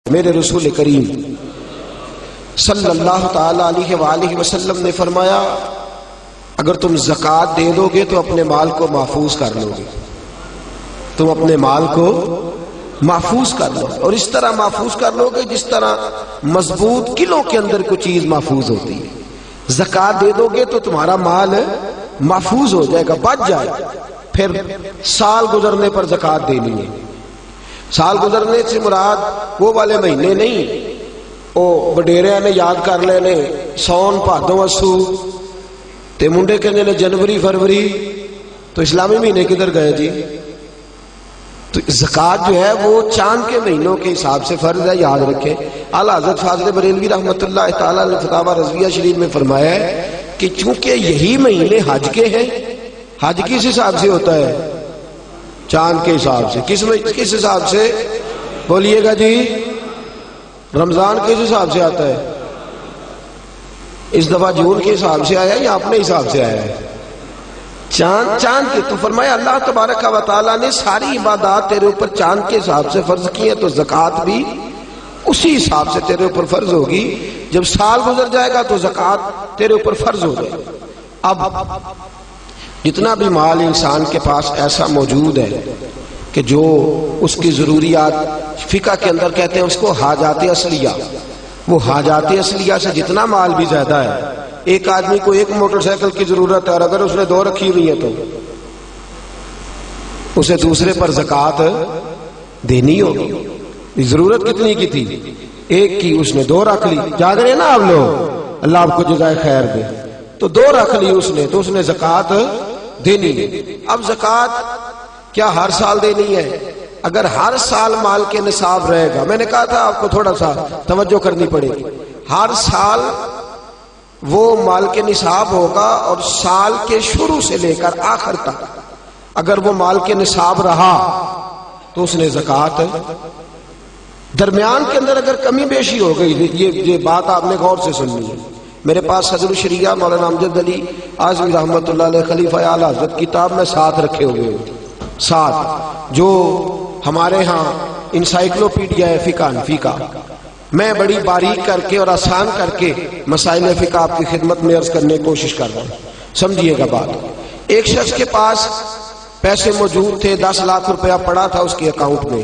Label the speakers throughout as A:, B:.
A: میرے رسول کریم صلی اللہ تعالی علیہ وآلہ وسلم نے فرمایا اگر تم زکوٰۃ دے دو گے تو اپنے مال کو محفوظ کر لو گے، تم اپنے مال کو محفوظ کر لو، اور اس طرح محفوظ کر لو گے جس طرح مضبوط قلعوں کے اندر کوئی چیز محفوظ ہوتی ہے۔ زکوٰۃ دے دو گے تو تمہارا مال محفوظ ہو جائے گا، بچ جائے گا۔ پھر سال گزرنے پر زکوٰۃ دینی ہے۔ سال گزرنے سے مراد وہ والے مہینے نہیں وہ وڈیرے نے یاد کر لینے سون بھادو اسو تے منڈے کہنے نے جنوری فروری، تو اسلامی مہینے کدھر گئے جی؟ تو زکوٰۃ جو ہے وہ چاند کے مہینوں کے حساب سے فرض ہے، یاد رکھیں۔ اعلیٰ حضرت فاضل بریلوی رحمۃ اللہ تعالی علیہ فتاوی رضویہ شریف میں فرمایا ہے کہ چونکہ یہی مہینے حج کے ہیں، حج کس حساب سے ہوتا ہے؟ چاند کے حساب سے۔ کس حساب سے بولیے گا جی؟ رمضان کس حساب سے آتا ہے؟ اس دفعہ جون کے حساب سے آیا یا اپنے حساب سے آیا ہے؟ چاند کے۔ تو فرمایا اللہ تبارک و تعالیٰ نے ساری عبادات تیرے اوپر چاند کے حساب سے فرض کی ہے، تو زکوٰۃ بھی اسی حساب سے تیرے اوپر فرض ہوگی۔ جب سال گزر جائے گا تو زکوٰۃ تیرے اوپر فرض ہو جائے گا۔ اب جتنا بھی مال انسان کے پاس ایسا موجود ہے کہ جو اس کی ضروریات، فقہ کے اندر کہتے ہیں اس کو حاجات اصلیہ، وہ حاجات اصلیہ سے جتنا مال بھی زیادہ ہے، ایک آدمی کو ایک موٹر سائیکل کی ضرورت ہے اور اگر اس نے 2 رکھی ہوئی ہے تو اسے دوسرے پر زکوٰۃ دینی ہوگی۔ ضرورت کتنی کی تھی؟ ایک کی، اس نے 2 رکھ لی۔ جاگ رہے نا آپ لوگ؟ اللہ آپ کو جزائے خیر دے۔ تو 2 رکھ لی اس نے، تو اس نے زکوٰۃ دینی ہے۔ اب زکوٰۃ کیا ہر سال دینی ہے؟ اگر ہر سال مال کے نصاب رہے گا، میں نے کہا تھا آپ کو تھوڑا سا توجہ کرنی پڑے گی، ہر سال وہ مال کے نصاب ہوگا اور سال کے شروع سے لے کر آخر تک اگر وہ مال کے نصاب رہا تو اس نے زکوٰۃ، درمیان کے اندر اگر کمی بیشی ہو گئی، یہ بات آپ نے غور سے سننی ہے۔ میرے پاس صدر الشریعہ مولانا امجد علی اعظمی رحمۃ اللہ علیہ خلیفہ اعلیٰ حضرت کتاب میں ساتھ رکھے ہوئے ہیں، ساتھ جو ہمارے ہاں انسائکلوپیڈیا ہے فقہ حنفی کا، میں بڑی باریک کر کے اور آسان کر کے مسائل فقہ آپ کی خدمت میں عرض کرنے کی کوشش کر رہا ہوں، سمجھیے گا بات۔ ایک شخص کے پاس پیسے موجود تھے، 10 لاکھ روپیہ پڑا تھا اس کے اکاؤنٹ میں۔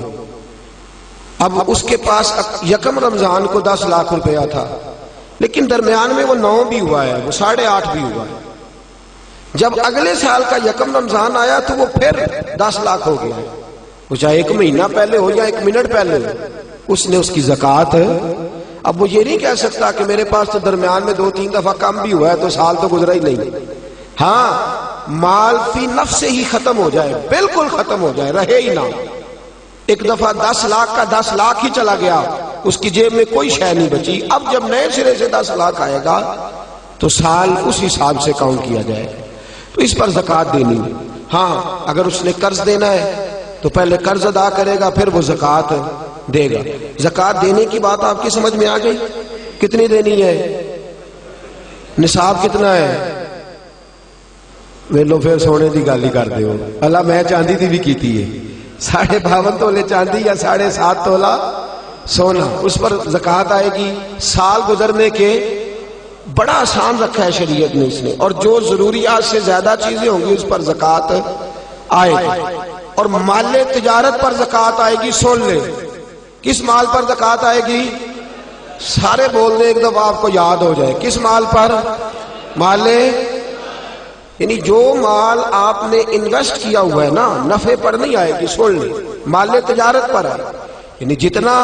A: اب اس کے پاس یکم رمضان کو 10 لاکھ روپیہ تھا، لیکن درمیان میں وہ 9 بھی ہوا ہے، وہ 8.5 بھی ہوا ہے۔ جب اگلے سال کا یکم رمضان آیا تو وہ پھر 10 لاکھ ہو گیا، وہ چاہے 1 مہینہ پہلے ہو یا 1 منٹ پہلے ہو، اس نے اس کی زکوٰۃ۔ اب وہ یہ نہیں کہہ سکتا کہ میرے پاس تو درمیان میں 2-3 دفعہ کم بھی ہوا ہے تو سال تو گزرا ہی نہیں۔ ہاں، مال فی نفس سے ہی ختم ہو جائے، بالکل ختم ہو جائے، رہے ہی نہ۔ ایک دفعہ 10 لاکھ کا 10 لاکھ ہی چلا گیا، اس کی جیب میں کوئی شے نہیں بچی۔ اب جب نئے سرے سے 10 لاکھ آئے گا تو سال اس حساب سے کاؤنٹ کیا جائے، تو اس پر زکوٰۃ دینی ہے۔ ہاں، اگر اس نے قرض دینا ہے تو پہلے قرض ادا کرے گا، پھر وہ زکوٰۃ دے گا۔ زکوٰۃ دینے کی بات آپ کی سمجھ میں آ گئی؟ کتنی دینی ہے؟ نصاب کتنا ہے؟ ویلو پھر سونے دی گل ہی کر دیو، اللہ میں چاندی دی بھی کیتی ہے، 52.5 تولے چاندی یا 7.5 تولہ سونا، اس پر زکوٰۃ آئے گی۔ سال گزرنے کے بڑا آسان رکھا ہے شریعت نے اس نے، اور جو ضروریات سے زیادہ چیزیں ہوں گی اس پر زکوٰۃ آئے گی۔ اور مال تجارت پر زکوٰۃ آئے گی۔ سن لے، کس مال پر زکوٰۃ آئے گی؟ سارے بول دیں ایک دفعہ آپ کو یاد ہو جائے، کس مال پر؟ مال، یعنی جو مال آپ نے انویسٹ کیا ہوا ہے نا، نفع پر نہیں آئے گی۔ سن لے، مال تجارت پر ہے، یعنی جتنا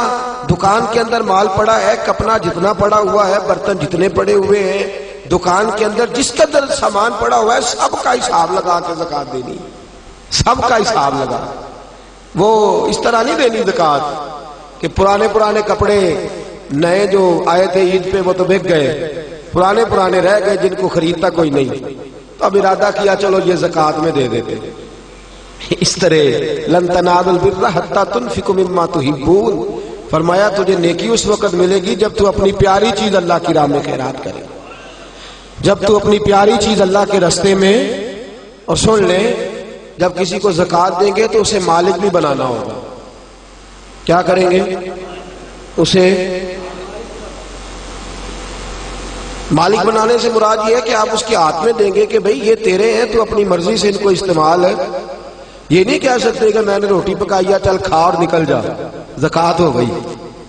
A: دکان کے اندر مال پڑا ہے، کپنا جتنا پڑا ہوا ہے، برتن جتنے پڑے ہوئے ہیں دکان کے اندر، جس قدر سامان پڑا ہوا ہے سب کا حساب لگا کے زکوٰۃ دینی، سب کا حساب لگا۔ وہ اس طرح نہیں دینی زکوٰۃ کہ پرانے کپڑے نئے جو آئے تھے عید پہ وہ تو بک گئے، پرانے رہ گئے جن کو خریدتا کوئی نہیں، تو اب ارادہ کیا چلو یہ زکوٰۃ میں دے دیتے۔ اس طرح لن تنالوا البر حتی تنفقوا مما تحبون، فرمایا تجھے نیکی اس وقت ملے گی جب تو اپنی پیاری چیز اللہ کی راہ میں خیرات کرے، جب تو اپنی پیاری چیز اللہ کے راستے میں۔ اور سن لے، جب کسی کو زکوٰۃ دیں گے تو اسے مالک بھی بنانا ہوگا۔ کیا کریں گے؟ اسے مالک بنانے سے مراد یہ ہے کہ آپ اس کے ہاتھ میں دیں گے کہ بھئی یہ تیرے ہیں، تو اپنی مرضی سے ان کو استعمال ہے. یہ نہیں کہہ سکتے کہ میں نے روٹی پکائی ہے چل کھا اور نکل جا، زکوٰۃ ہو گئی.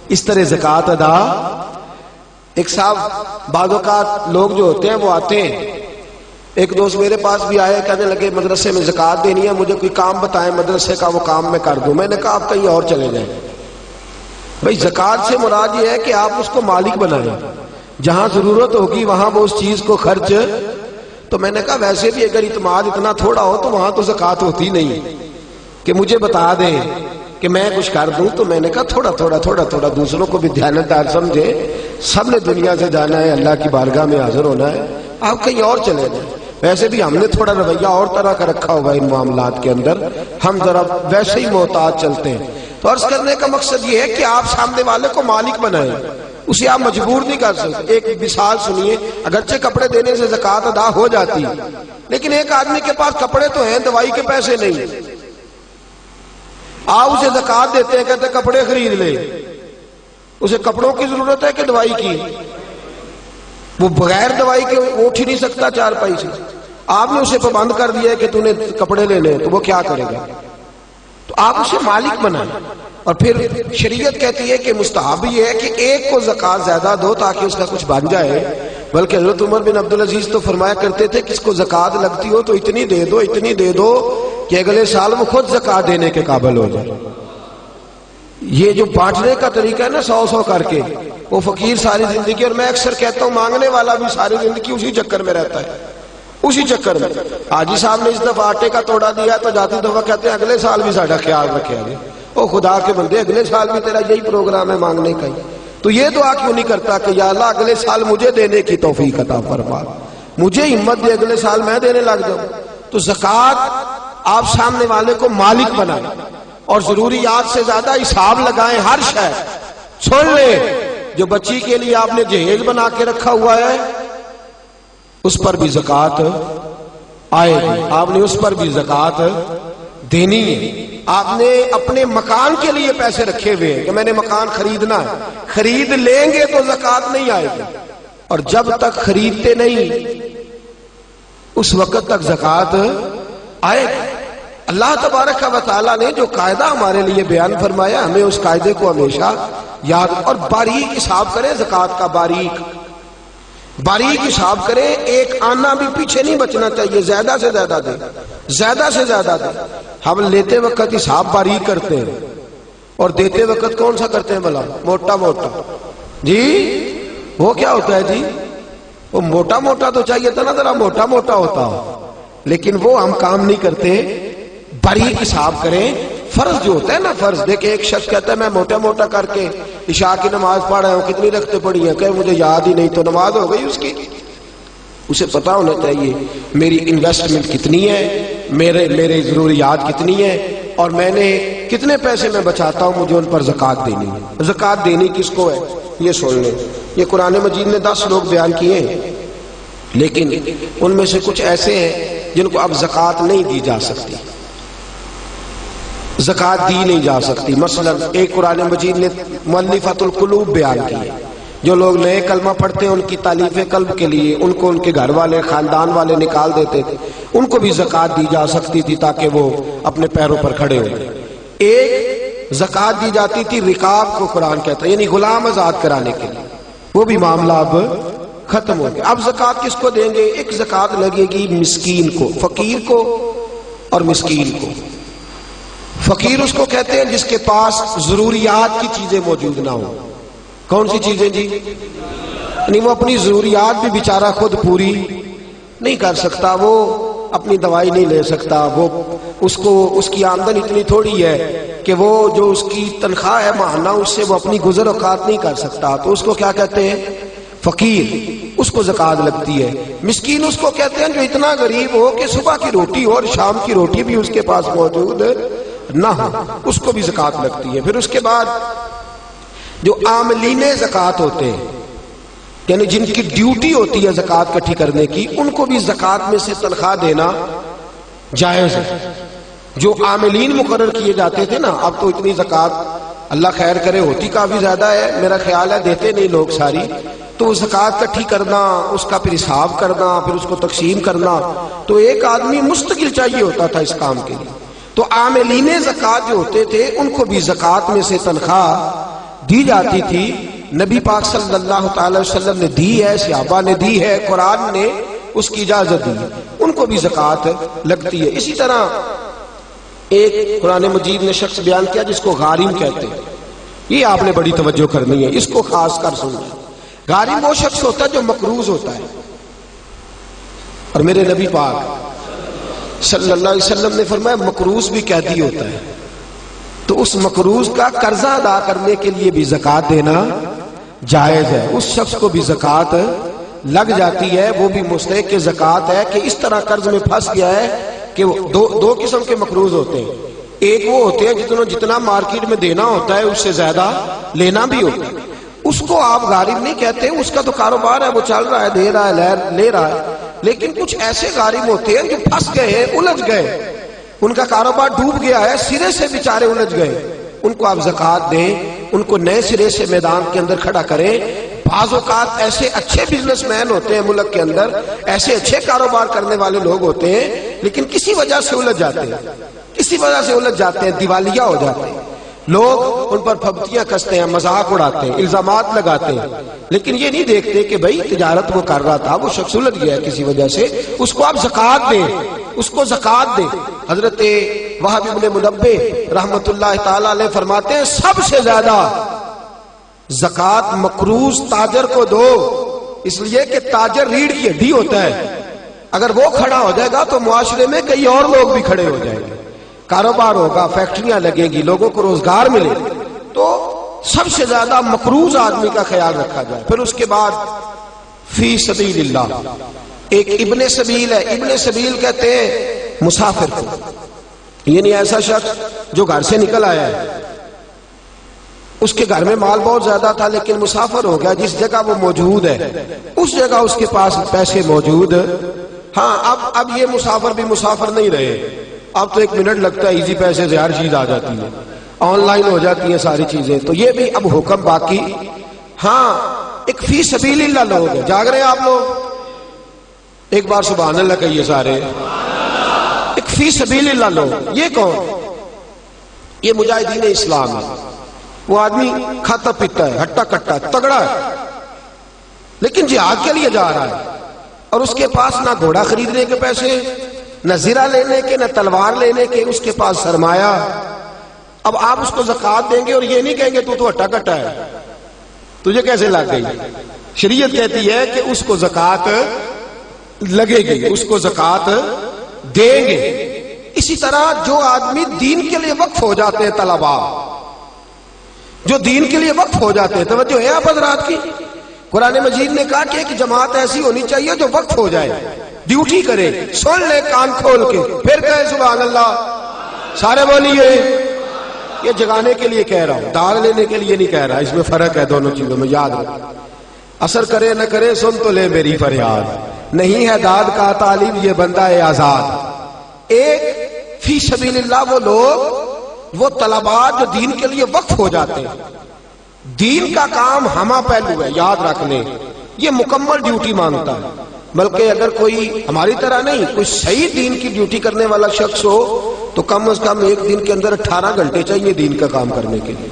A: اس طرح زکوٰۃ ادا. ایک صاحب بعض اوقات لوگ جو ہوتے ہیں وہ آتے ہیں، ایک دوست میرے پاس بھی آئے، کہنے لگے مدرسے میں زکوٰۃ دینی ہے، مجھے کوئی کام بتائیں مدرسے کا، وہ کام میں کر دوں. میں نے کہا آپ کہیں اور چلے جائیں. بھئی زکوٰۃ سے مراد یہ ہے کہ آپ اس کو مالک بنائیں، جہاں ضرورت ہوگی وہاں وہ اس چیز کو خرچ. تو میں نے کہا ویسے بھی اگر اعتماد اتنا تھوڑا ہو تو وہاں تو زکوٰۃ ہوتی نہیں کہ مجھے بتا دیں کہ میں کچھ کر دوں. تو میں نے کہا تھوڑا تھوڑا تھوڑا تھوڑا دوسروں کو بھی دیانتدار سمجھے. سب نے دنیا سے جانا ہے، اللہ کی بارگاہ میں حاضر ہونا ہے، آپ کہیں اور چلے جائیں. ویسے بھی ہم نے تھوڑا رویہ اور طرح کا رکھا ہوا ان معاملات کے اندر، ہم ذرا ویسے ہی محتاط چلتے ہیں. تو عرض کرنے کا مقصد یہ ہے کہ آپ سامنے والے کو مالک بنائیں، اسے آپ مجبور نہیں کر سکتے. ایک مثال سنیے، اگرچہ کپڑے دینے سے زکوٰۃ ادا ہو جاتی ہے، لیکن ایک آدمی کے پاس کپڑے تو ہیں، دوائی کے پیسے نہیں. آپ اسے زکوٰۃ دیتے ہیں، کہتے ہیں کپڑے خرید لے. اسے کپڑوں کی ضرورت ہے کہ دوائی کی؟ وہ بغیر دوائی کے اٹھ ہی نہیں سکتا چارپائی سے. آپ نے اسے پابند کر دیا ہے کہ تو نے کپڑے لینے ہیں، تو وہ کیا کرے گا؟ تو آپ اسے مالک بنائیں. اور پھر شریعت کہتی ہے کہ مستحب یہ ہے کہ ایک کو زکوٰۃ زیادہ دو تاکہ اس کا کچھ بن جائے. بلکہ حضرت عمر بن عبدالعزیز تو فرمایا کرتے تھے کس کو زکوٰۃ لگتی ہو تو اتنی دے دو، اتنی دے دو کہ اگلے سال وہ خود زکوٰۃ دینے کے قابل ہو جائے. یہ جو بانٹنے کا طریقہ ہے نا 100 کر کے، وہ فقیر ساری زندگی، اور میں اکثر کہتا ہوں مانگنے والا بھی ساری زندگی اسی چکر میں رہتا ہے، اسی چکر میں. حاجی صاحب نے اس دفعہ آٹے کا توڑا دیا تو جاتی دفعہ کہتے ہیں اگلے سال بھی ساڈا خیال رکھے گا. او خدا کے بندے، اگلے سال بھی تیرا یہی پروگرام ہے مانگنے کا ہی، تو یہ دعا کیوں نہیں کرتا کہ یا اللہ اگلے سال مجھے دینے کی توفیق عطا فرما، مجھے ہمت دے، اگلے سال میں دینے لگ جاؤں. تو زکوٰۃ آپ سامنے والے کو مالک بنائیں اور ضروریات سے زیادہ حساب لگائیں. ہر شے سن لیں، جو بچی کے لیے آپ نے جہیز بنا کے رکھا ہوا ہے اس پر بھی زکوٰۃ آئے گی، آپ نے اس پر بھی زکوٰۃ دینی ہے. آپ نے اپنے مکان کے لیے پیسے رکھے ہوئے ہیں کہ میں نے مکان خریدنا ہے، خرید لیں گے تو زکوٰۃ نہیں آئے گی، اور جب تک خریدتے نہیں اس وقت تک زکوٰۃ آئے گی. اللہ تبارک و تعالیٰ نے جو قاعدہ ہمارے لیے بیان فرمایا ہمیں اس قاعدے کو ہمیشہ یاد، اور باریک حساب کریں زکوٰۃ کا، باریک حساب کریں. ایک آنا بھی پیچھے نہیں بچنا چاہیے، زیادہ سے زیادہ دیں، زیادہ سے زیادہ دیں. ہم لیتے وقت حساب باریک کرتے ہیں اور دیتے وقت کون سا کرتے ہیں بھلا؟ موٹا موٹا. جی وہ کیا ہوتا ہے جی؟ وہ موٹا موٹا تو چاہیے تھا نا ذرا موٹا موٹا ہوتا ہو، لیکن وہ ہم کام نہیں کرتے. باریک حساب کریں. فرض جو ہوتا ہے نا، فرض دیکھیں ایک شخص کہتا ہے میں موٹا موٹا کر کے عشاء کی نماز پڑھ رہا ہوں، کتنی رکعتیں پڑھی ہیں؟ کہ مجھے یاد ہی نہیں، تو نماز ہو گئی اس کی. اسے پتا ہونا چاہیے میری انویسٹمنٹ کتنی ہے، میرے ضروریات کتنی ہیں، اور میں نے کتنے پیسے میں بچاتا ہوں، مجھے ان پر زکوٰۃ دینی ہے. زکوٰۃ دینی کس کو ہے یہ سن لیں. یہ قرآن مجید نے 10 لوگ بیان کیے ہیں، لیکن ان میں سے کچھ ایسے ہیں جن کو اب زکوٰۃ نہیں دی جا سکتی، زکوٰۃ دی نہیں جا سکتی. مثلا ایک قرآن مجید نے مؤلفۃ القلوب بیان کی ہے، جو لوگ نئے کلمہ پڑھتے ہیں ان کی تالیف قلب کے لیے ان کو ان کے گھر والے خاندان والے نکال دیتے تھے، ان کو بھی زکوٰۃ دی جا سکتی تھی تاکہ وہ اپنے پیروں پر کھڑے ہوں. ایک زکوٰۃ دی جاتی تھی رقاب کو قرآن کہتا ہے، یعنی غلام آزاد کرانے کے لیے، وہ بھی معاملہ اب ختم ہو گیا. اب زکوٰۃ کس کو دیں گے؟ ایک زکوٰۃ لگے گی مسکین کو، فقیر کو اور مسکین کو. فقیر اس کو کہتے ہیں جس کے پاس ضروریات کی چیزیں موجود نہ ہوں. کون سی چیزیں جی؟ یعنی وہ اپنی ضروریات بھی بیچارہ خود پوری نہیں کر سکتا، وہ اپنی دوائی نہیں لے سکتا، وہ اس کی آمدن اتنی تھوڑی ہے کہ وہ جو اس کی تنخواہ ہے ماہانہ اس سے وہ اپنی گزر اوقات نہیں کر سکتا. تو اس کو کیا کہتے ہیں؟ فقیر. اس کو زکوٰۃ لگتی ہے. مسکین اس کو کہتے ہیں جو اتنا غریب ہو کہ صبح کی روٹی ہو اور شام کی روٹی بھی اس کے پاس موجود نہ ہو، اس کو بھی زکوٰۃ لگتی ہے. پھر اس کے بعد جو عاملین زکوٰۃ ہوتے ہیں، یعنی جن کی ڈیوٹی ہوتی ہے زکوٰۃ اکٹھی کرنے کی، ان کو بھی زکوٰۃ میں سے تنخواہ دینا جائز ہے. جو عاملین مقرر کیے جاتے تھے نا، اب تو اتنی زکوٰۃ اللہ خیر کرے ہوتی کافی زیادہ ہے، میرا خیال ہے دیتے نہیں لوگ ساری، تو زکوٰۃ کٹھی کرنا، اس کا پھر حساب کرنا، پھر اس کو تقسیم کرنا، تو ایک آدمی مستقل چاہیے ہوتا تھا اس کام کے لیے۔ تو عاملین زکوٰۃ جو ہوتے تھے ان کو بھی زکوٰۃ میں سے تنخواہ دی جاتی تھی۔ نبی پاک صلی اللہ تعالی وسلم نے دی ہے، صحابہ نے دی ہے، قرآن نے اس کی اجازت دی ہے، ان کو بھی زکوٰۃ لگتی ہے۔ اسی طرح ایک قرآن مجید نے شخص بیان کیا جس کو غارم کہتے ہیں، یہ آپ نے بڑی توجہ کرنی ہے، اس کو خاص کر سننا۔ غارم وہ شخص ہوتا ہے جو مقروض ہوتا ہے، اور میرے نبی پاک صلی اللہ علیہ وسلم نے فرمایا مقروض بھی قیدی ہوتا ہے، تو اس مقروض کا قرضہ ادا کرنے کے لیے بھی زکوٰۃ دینا جائز ہے، اس شخص کو بھی زکوٰۃ لگ جاتی ہے، وہ بھی مستحق زکوٰۃ ہے کہ اس طرح قرض میں پھنس گیا ہے کہ دو قسم کے مقروض ہوتے ہیں، ایک وہ ہوتے ہیں جتنا مارکیٹ میں دینا ہوتا ہے اس سے زیادہ لینا بھی ہوتا ہے، اس کو آپ غارم نہیں کہتے، اس کا تو کاروبار ہے، وہ چل رہا ہے، دے رہا ہے، لے رہا ہے۔ لیکن کچھ ایسے غارم ہوتے ہیں جو پھنس گئے ہیں، الجھ گئے، ان کا کاروبار ڈوب گیا ہے، سرے سے بیچارے الجھ گئے، ان کو آپ زکوٰۃ دیں، ان کو نئے سرے سے میدان کے اندر کھڑا کریں۔ بعض اوقات ایسے اچھے بزنس مین ہوتے ہیں ملک کے اندر، ایسے اچھے کاروبار کرنے والے لوگ ہوتے ہیں، لیکن کسی وجہ سے الجھ جاتے ہیں، کسی وجہ سے الجھ جاتے ہیں، دیوالیہ ہو جاتے ہیں، لوگ ان پر پھبتیاں کستے ہیں، مذاق اڑاتے ہیں، الزامات لگاتے ہیں، لیکن یہ نہیں دیکھتے کہ بھائی تجارت وہ کر رہا تھا، وہ شخص الجھ گیا کسی وجہ سے، اس کو آپ زکوٰۃ دیں، اس کو زکوٰۃ دیں۔ حضرت وہب ابن منبہ رحمۃ اللہ تعالی علیہ فرماتے ہیں سب سے زیادہ زکوٰۃ مقروض تاجر کو دو، اس لیے کہ تاجر ریڑھ کی ہڈی ہوتا ہے، اگر وہ کھڑا ہو جائے گا تو معاشرے میں کئی اور لوگ بھی کھڑے ہو جائیں گے، کاروبار ہوگا، فیکٹریاں لگیں گی، لوگوں کو روزگار ملے گا، تو سب سے زیادہ مقروض آدمی کا خیال رکھا جائے۔ پھر اس کے بعد فی سبیل اللہ، ایک ابن سبیل ہے، ابن سبیل کہتے ہیں مسافر کو، یعنی ایسا شخص جو گھر سے نکل آیا ہے، اس کے گھر میں مال بہت زیادہ تھا لیکن مسافر ہو گیا، جس جگہ وہ موجود ہے اس جگہ اس کے پاس پیسے موجود، ہاں اب یہ مسافر بھی مسافر نہیں رہے، اب تو 1 منٹ لگتا ہے، ایزی پیسے سے ہر چیز آ جاتی ہے، آن لائن ہو جاتی ہیں ساری چیزیں، تو یہ بھی اب حکم باقی۔ ہاں ایک فی سبیل اللہ لوگ ہیں، جاگ رہے ہیں آپ لوگ، ایک بار سبحان اللہ کہیے سارے، ایک فی سبیل اللہ لوگ، یہ کون؟ یہ مجاہدین اسلام ہے، وہ آدمی کھاتا پیتا ہے، ہٹا کٹا تگڑا ہے، لیکن جہاد کے لیے جا رہا ہے، اور اس کے پاس نہ گھوڑا خریدنے کے پیسے، نہ زرہ لینے کے، نہ تلوار لینے کے، اس کے پاس سرمایہ۔ اب آپ اس کو زکوٰۃ دیں گے اور یہ نہیں کہیں گے تو ہٹا کٹا ہے، تجھے کیسے لگ گئی؟ شریعت کہتی ہے کہ اس کو زکوٰۃ لگے گی، اس کو زکوٰۃ دیں گے۔ اسی طرح جو آدمی دین کے لیے وقف ہو جاتے ہیں، طلباء جو دین کے لیے وقف ہو جاتے ہیں، توجہ ہے آپ حضرات کی، قرآن مجید نے کہا کہ ایک جماعت ایسی ہونی چاہیے جو وقف ہو جائے، ڈیوٹی کرے، سن لے کان کھول کے، پھر کہے سبحان اللہ، سارے بولیے۔ یہ جگانے کے لیے کہہ رہا ہوں، داد لینے کے لیے نہیں کہہ رہا، اس میں فرق ہے دونوں چیزوں میں، یاد رکھ۔ اثر کرے نہ کرے سن تو لے میری فریاد، نہیں ہے داد کا طالب یہ بندہ ہے آزاد۔ ایک فی سبیل اللہ وہ لوگ، وہ طلباء جو دین کے لیے وقف ہو جاتے ہیں، دین کا کام ہمہ پہلو ہے، یاد رکھ لیں، یہ مکمل ڈیوٹی مانگتا ہے، بلکہ اگر کوئی ہماری طرح نہیں، کوئی صحیح دین کی ڈیوٹی کرنے والا شخص ہو تو کم از کم ایک دن کے اندر 18 گھنٹے چاہیے دین کا کام کرنے کے لیے،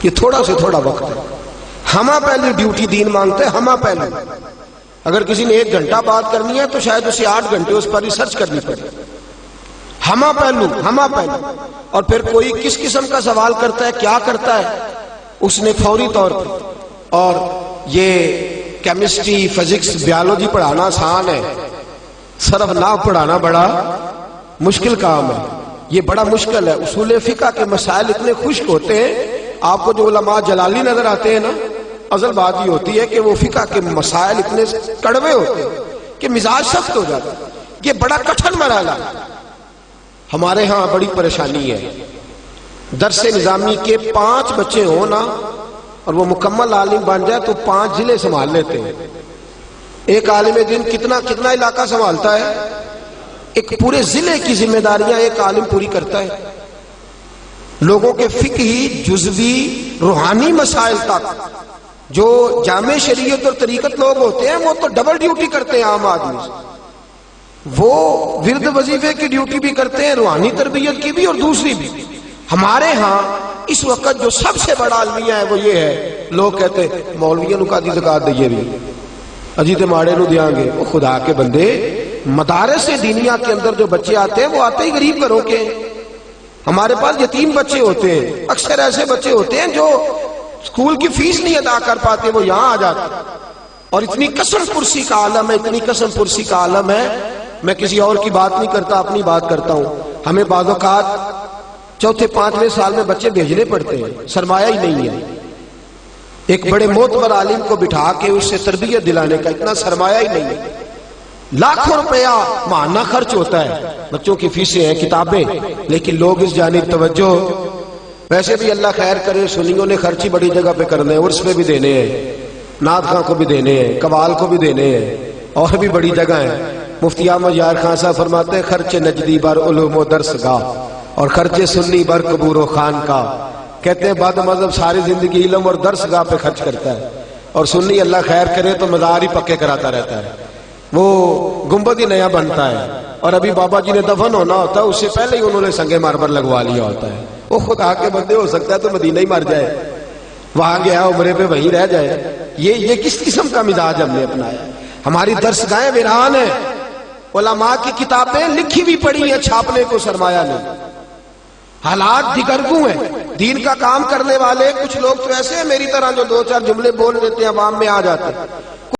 A: یہ تھوڑا سے تھوڑا وقت ہے، ہمہ پہلو ڈیوٹی دین مانگتے ہیں، ہمہ پہلو۔ اگر کسی نے 1 گھنٹہ بات کرنی ہے تو شاید اسے 8 گھنٹے اس پر ریسرچ کرنی پڑے، ہمہ پہلو، ہمہ پہلو۔ اور پھر کوئی کس قسم کا سوال کرتا ہے، کیا کرتا ہے، اس نے فوری طور پر، اور یہ کیمسٹری، فزکس، بیالوجی پڑھانا آسان ہے، صرف نحو پڑھانا بڑا مشکل کام ہے، یہ بڑا مشکل ہے۔ اصول فقہ کے مسائل اتنے خشک ہوتے ہیں، آپ کو جو علماء جلالی نظر آتے ہیں نا، اصل بات یہ ہوتی ہے کہ وہ فقہ کے مسائل اتنے کڑوے ہوتے ہیں کہ مزاج سخت ہو جاتا ہے، یہ بڑا کٹھن مرحلہ ہے۔ ہمارے ہاں بڑی پریشانی ہے، درس نظامی کے 5 بچے ہوں نا اور وہ مکمل عالم بن جائے تو 5 ضلع سنبھال لیتے ہیں۔ ایک عالم دین کتنا علاقہ سنبھالتا ہے؟ ایک پورے ضلع کی ذمہ داریاں ایک عالم پوری کرتا ہے۔ لوگوں کے فقہی جزوی روحانی مسائل تک جو جامع شریعت اور طریقت لوگ ہوتے ہیں وہ تو ڈبل ڈیوٹی کرتے ہیں عام آدمی سے. وہ ورد وظیفے کی ڈیوٹی بھی کرتے ہیں, روحانی تربیت کی بھی اور دوسری بھی. ہمارے ہاں اس وقت جو سب سے بڑا المیہ ہے وہ یہ ہے, لوگ کہتے ہیں مولویوں کا دی زکات دئیے بھی اجیتے ماڑے نو دیاں گے. وہ خدا کے بندے, مدارس دینیا کے اندر جو بچے آتے ہیں وہ آتے ہی غریب گھروں کے. ہمارے پاس یتیم بچے ہوتے ہیں, اکثر ایسے بچے ہوتے ہیں جو اسکول کی فیس نہیں ادا کر پاتے, وہ یہاں آ جاتے ہیں. اور اتنی قسم پرسی کا عالم ہے, اتنی قسم پرسی کا عالم ہے. میں کسی اور کی بات نہیں کرتا, اپنی بات کرتا ہوں. ہمیں بعض اوقات چوتھے پانچویں سال میں بچے بھیجنے پڑتے ہیں, سرمایہ ہی نہیں ہے. ایک بڑے معتبر عالم کو بٹھا کے اس سے تربیت دلانے کا اتنا سرمایہ ہی نہیں ہے. لاکھوں روپیہ ماہانہ خرچ ہوتا ہے, بچوں کی فیسیں ہیں, کتابیں, لیکن لوگ اس جانب توجہ. ویسے بھی اللہ خیر کرے, سنیوں نے خرچ ہی بڑی جگہ پہ کرنے ہیں, عرس پہ بھی دینے ہیں, نعت خاں کو بھی دینے ہیں, قوال کو بھی دینے ہیں, اور بھی بڑی جگہ ہیں. مفتی احمد یار خان صاحب فرماتے ہیں خرچ نجدی بر علوم و درس گاہ اور خرچ سنی بر قبور و خان کا. کہتے ہیں بد مذہب ساری زندگی علم اور درس گاہ پہ خرچ کرتا ہے, اور سنی اللہ خیر کرے تو مزار ہی پکے کراتا رہتا ہے. وہ گنبد ہی نیا بنتا ہے, اور ابھی بابا جی نے دفن ہونا ہوتا ہے اس سے پہلے ہی انہوں نے سنگ ماربل لگوا لیا ہوتا ہے. وہ خدا کے بندے, ہو سکتا ہے تو مدینہ ہی مر جائے, وہاں گیا عمرے پہ وہیں رہ جائے. یہ کس قسم کا مزاج ہم نے اپنایا؟ ہماری درسگاہیں ویران ہیں, علماء کی کتابیں لکھی بھی پڑی ہیں, چھاپنے کو سرمایہ نہیں. حالات دگرگوں ہیں. دین کا کام کرنے والے کچھ لوگ تو ایسے ہیں میری طرح جو دو چار جملے بول دیتے ہیں عوام میں آ جاتے ہیں,